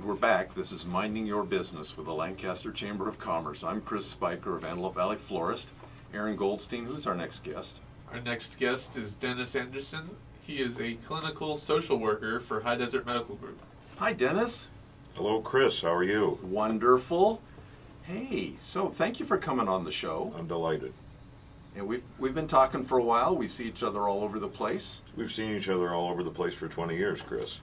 And we're back. This is Minding Your Business with the Lancaster Chamber of Commerce. I'm Chris Spiker of Antelope Valley Florist. Aaron Goldstein, who's our next guest? Our next guest is Dennis Anderson. He is a clinical social worker for High Desert Medical Group. Hi, Dennis. Hello, Chris. How are you? Wonderful. Hey, so thank you for coming on the show. I'm delighted. And we've been talking for a while. We see each other all over the place. We've seen each other all over the place for 20 years, Chris.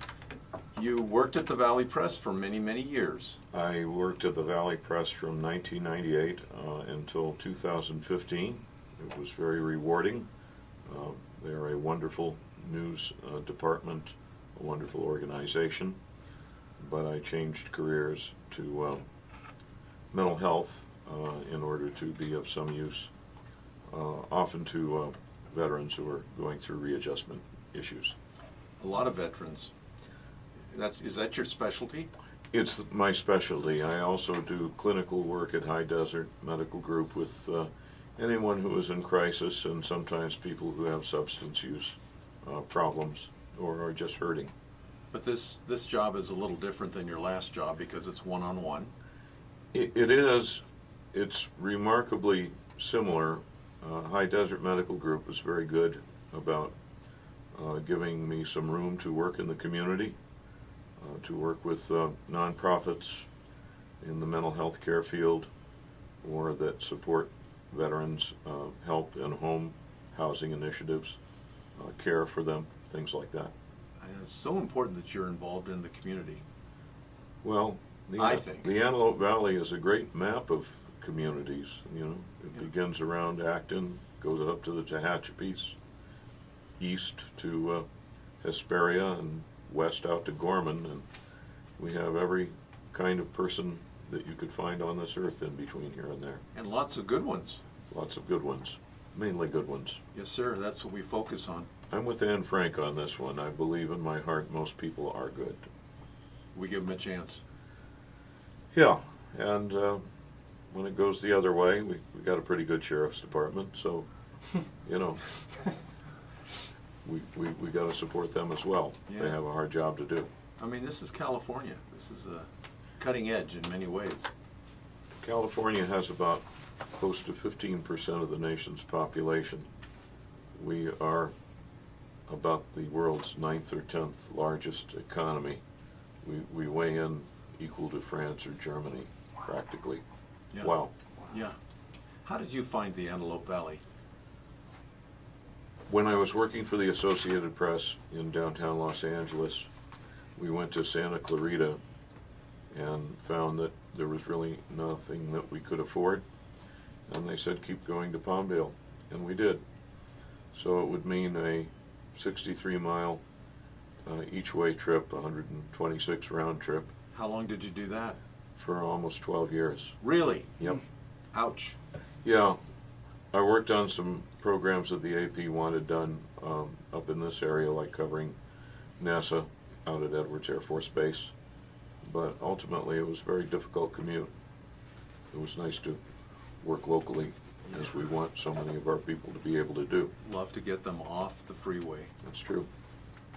You worked at the Valley Press for many, many years. I worked at the Valley Press from 1998 until 2015. It was very rewarding. They're a wonderful news department, a wonderful organization. But I changed careers to mental health in order to be of some use, often to veterans who are going through readjustment issues. A lot of veterans. Is that your specialty? It's my specialty. I also do clinical work at High Desert Medical Group with anyone who is in crisis, and sometimes people who have substance use problems or are just hurting. But this job is a little different than your last job because it's one-on-one. It is. It's remarkably similar. High Desert Medical Group is very good about giving me some room to work in the community, to work with nonprofits in the mental health care field or that support veterans, help in home housing initiatives, care for them, things like that. And it's so important that you're involved in the community. Well, I think the Antelope Valley is a great map of communities. You know, it Yeah. begins around Acton, goes up to the Tehachapi's, east to Hesperia, and west out to Gorman, and we have every kind of person that you could find on this earth in between here and there. And lots of good ones. Lots of good ones, mainly good ones. Yes, sir. That's what we focus on. I'm with Anne Frank on this one. I believe in my heart most people are good. We give them a chance. Yeah, and when it goes the other way, we got a pretty good sheriff's department, so, you know, we got to support them as well. Yeah. They have a hard job to do. I mean, this is California. This is cutting edge in many ways. California has about close to 15% of the nation's population. We are about the world's 9th or 10th largest economy. We weigh in equal to France or Germany, practically. Yeah. Wow. Yeah. How did you find the Antelope Valley? When I was working for the Associated Press in downtown Los Angeles, we went to Santa Clarita and found that there was really nothing that we could afford. And they said, keep going to Palmdale. And we did. So it would mean a 63-mile each-way trip, 126 round trip, How long did you do that? for almost 12 years. Really? Yep. Ouch. Yeah. I worked on some programs that the AP wanted done up in this area, like covering NASA out at Edwards Air Force Base. But ultimately, it was a very difficult commute. It was nice to work locally, as we want so many of our people to be able to do. Love to get them off the freeway. That's true.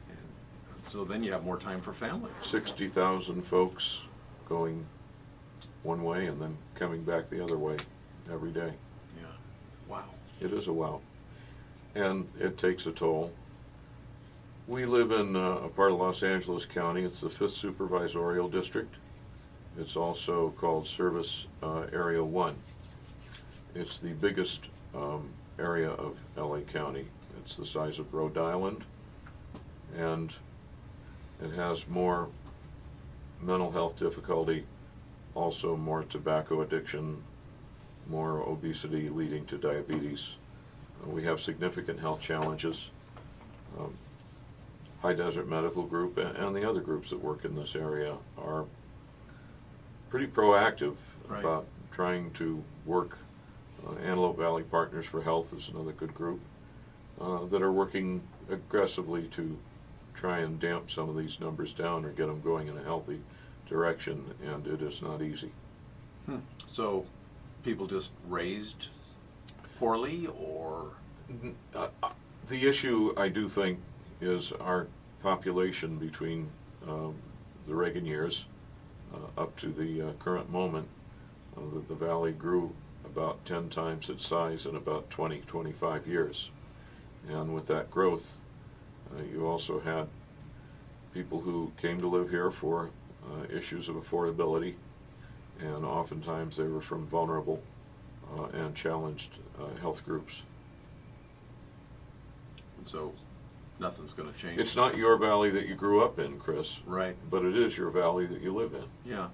And so then you have more time for family. 60,000 folks going one way and then coming back the other way every day. Yeah. Wow. It is a wow. And it takes a toll. We live in a part of Los Angeles County. It's the 5th Supervisorial District. It's also called Service Area 1. It's the biggest area of LA County. It's the size of Rhode Island, and it has more mental health difficulty, also more tobacco addiction, more obesity leading to diabetes. We have significant health challenges. High Desert Medical Group and the other groups that work in this area are pretty proactive Right. about trying to work. Antelope Valley Partners for Health is another good group that are working aggressively to try and damp some of these numbers down or get them going in a healthy direction, and it is not easy. So people just raised poorly, or? The issue, I do think, is our population between the Reagan years up to the current moment, the valley grew about 10 times its size in about 20-25 years. And with that growth, you also had people who came to live here for issues of affordability, and oftentimes they were from vulnerable and challenged health groups. And so nothing's going to change. It's not your valley that you grew up in, Chris, Right. but it is your valley that you live in. Yeah.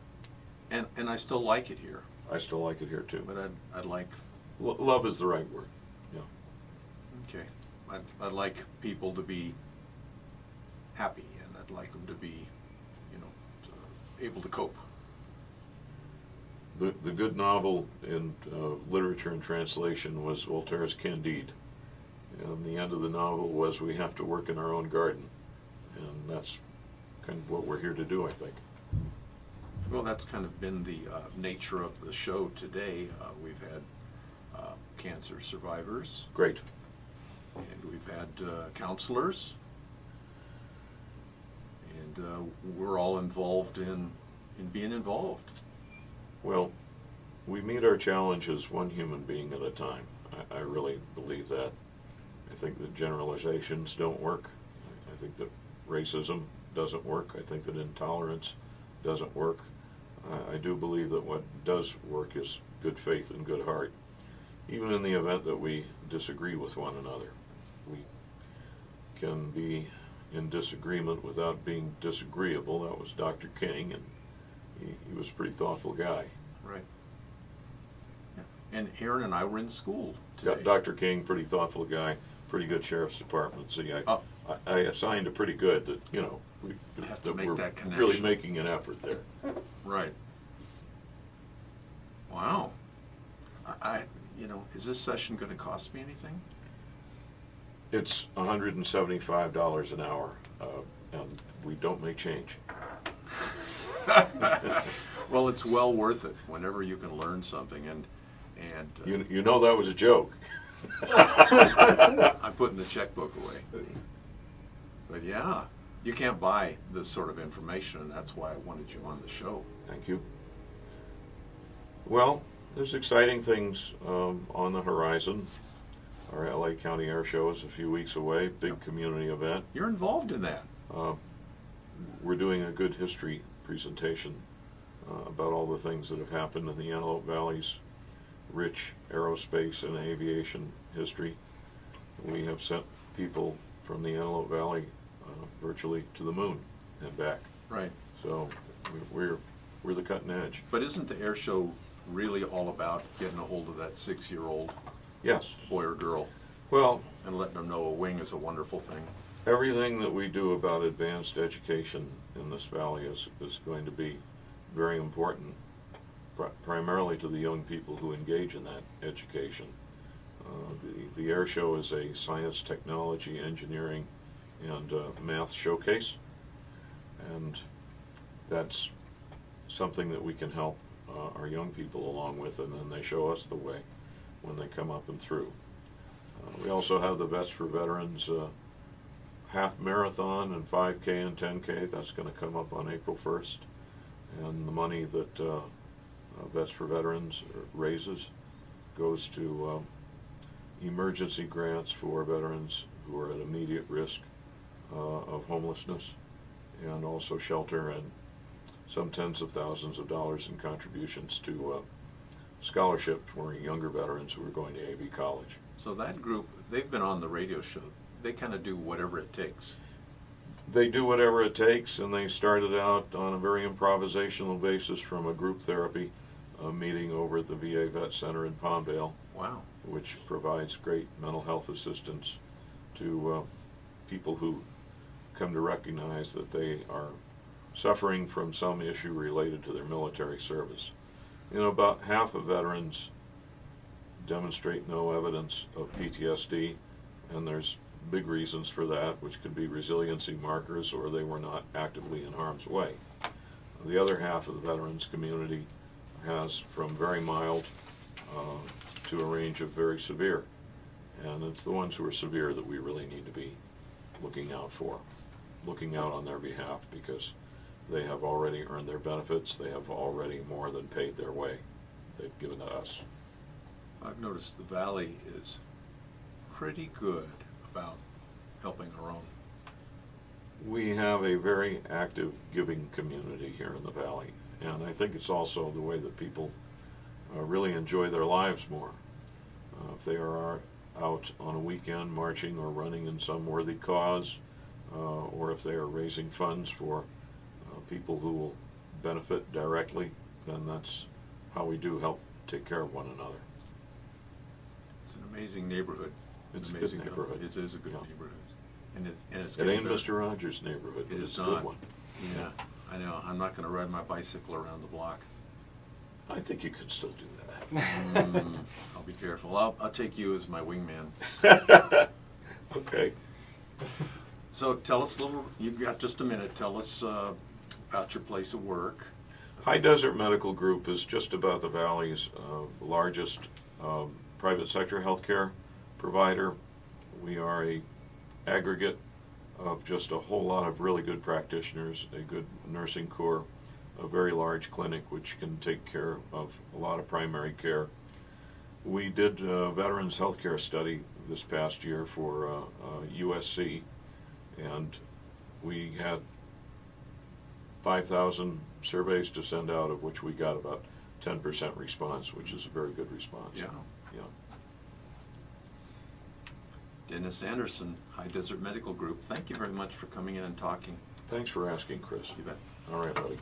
And I still like it here, I still like it here too. but I'd like, Love is the right word. Yeah. okay, I'd like people to be happy, and I'd like them to be, able to cope. The good novel in literature and translation was Voltaire's Candide. And the end of the novel was, we have to work in our own garden. And that's kind of what we're here to do, I think. Well, that's kind of been the nature of the show today. We've had cancer survivors, Great. and we've had counselors, and we're all involved in being involved. Well, we meet our challenges one human being at a time. I really believe that. I think that generalizations don't work. I think that racism doesn't work. I think that intolerance doesn't work. I do believe that what does work is good faith and good heart. Even in the event that we disagree with one another, we can be in disagreement without being disagreeable. That was Dr. King, and he was a pretty thoughtful guy. Right. Yeah. And Aaron and I were in school today. Dr. King, pretty thoughtful guy, pretty good sheriff's department. See, I assigned a pretty good that, we have to make we're that connection. really making an effort there. Right. Wow. Is this session going to cost me anything? It's $175 an hour, and we don't make change. Well, it's well worth it whenever you can learn something, and You know that was a joke. I'm putting the checkbook away. But yeah, you can't buy this sort of information, and that's why I wanted you on the show. Thank you. Well, there's exciting things on the horizon. Our LA County Air Show is a few weeks away, big community event. You're involved in that. We're doing a good history presentation about all the things that have happened in the Antelope Valley's rich aerospace and aviation history. We have sent people from the Antelope Valley virtually to the moon and back. Right. So we're the cutting edge. But isn't the air show really all about getting a hold of that 6-year-old Yes. boy or girl Well, and letting them know a wing is a wonderful thing? everything that we do about advanced education in this valley is going to be very important, primarily to the young people who engage in that education. The air show is a science, technology, engineering, and math showcase, and that's something that we can help our young people along with, and then they show us the way when they come up and through. We also have the Vets for Veterans half marathon and 5K and 10K. That's going to come up on April 1st, and the money that Vets for Veterans raises goes to emergency grants for veterans who are at immediate risk of homelessness, and also shelter, and some tens of thousands of dollars in contributions to scholarship for younger veterans who are going to AV college. So that group, they've been on the radio show. They kind of do whatever it takes. They do whatever it takes, and they started out on a very improvisational basis from a group therapy meeting over at the VA Vet Center in Palmdale, Wow. which provides great mental health assistance to people who come to recognize that they are suffering from some issue related to their military service. About half of veterans demonstrate no evidence of PTSD, and there's big reasons for that, which could be resiliency markers, or they were not actively in harm's way. The other half of the veterans community has from very mild to a range of very severe, and it's the ones who are severe that we really need to be looking out for, looking out on their behalf, because They have already earned their benefits. They have already more than paid their way. They've given to us. I've noticed the Valley is pretty good about helping our own. We have a very active giving community here in the Valley, and I think it's also the way that people really enjoy their lives more. If they are out on a weekend marching or running in some worthy cause, or if they are raising funds for people who will benefit directly, then that's how we do help take care of one another. It's an amazing neighborhood. It's a good Amazing neighborhood. It is a good Yeah. neighborhood. And it's It getting ain't better. Mr. Rogers' neighborhood, but It it's is a good not. one. Yeah, I know. I'm not gonna ride my bicycle around the block. I think you could still do that. I'll be careful. I'll take you as my wingman. Okay. So tell us a little, you've got just a minute, tell us about your place of work. High Desert Medical Group is just about the Valley's largest private sector healthcare provider. We are a aggregate of just a whole lot of really good practitioners, a good nursing corps, a very large clinic which can take care of a lot of primary care. We did a veterans healthcare study this past year for USC, and we had 5,000 surveys to send out, of which we got about 10% response, which is a very good response. Yeah. Yeah. Dennis Anderson, High Desert Medical Group, thank you very much for coming in and talking. Thanks for asking, Chris. You bet. All right, buddy.